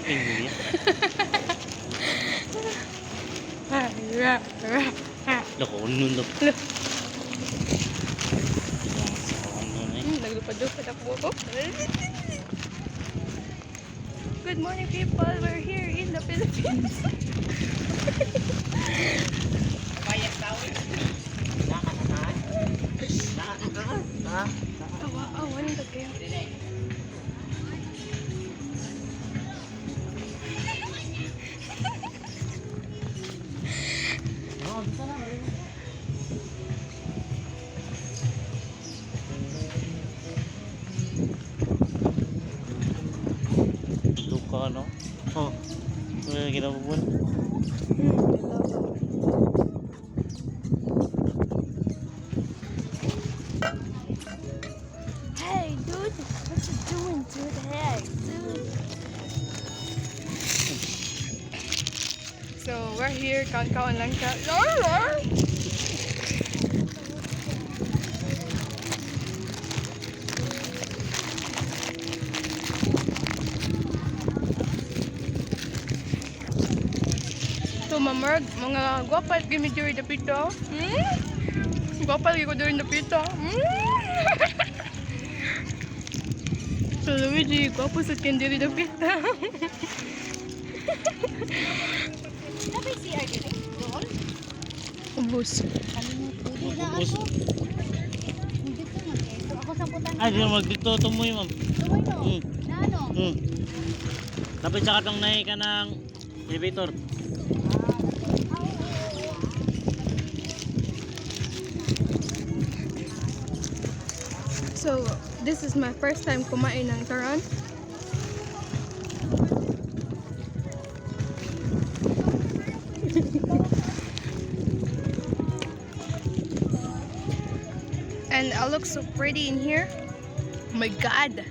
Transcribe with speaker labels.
Speaker 1: Hindi. Loko, nun na.
Speaker 2: Naglupad-lupad ako. Good morning, people. We're here in the Philippines. Awa nito kayo.
Speaker 1: Luka, no? Oh, may kinabubuan.
Speaker 2: Hey, dude. What you doing, dude? Hey, dude. So, we're here. Kaon-kaon lang siya. Lord! So, mga gwapal gini diri dapito. Gwapal giko diri dapito. So, Luigi, gwapo sa kin diri dapito.
Speaker 3: Sabi si Argene, doon?
Speaker 2: Ubus.
Speaker 3: Hindi na ako. Hindi ko mag-eto. Ako sa putan.
Speaker 1: Ay, di na magdito, tumoy, ma'am.
Speaker 3: Tumoy no? Na ano?
Speaker 1: Tapos sa katong nahi ka ng elevator.
Speaker 2: So, this is my first time kumain ng taron. And I look so pretty in here. Oh my god.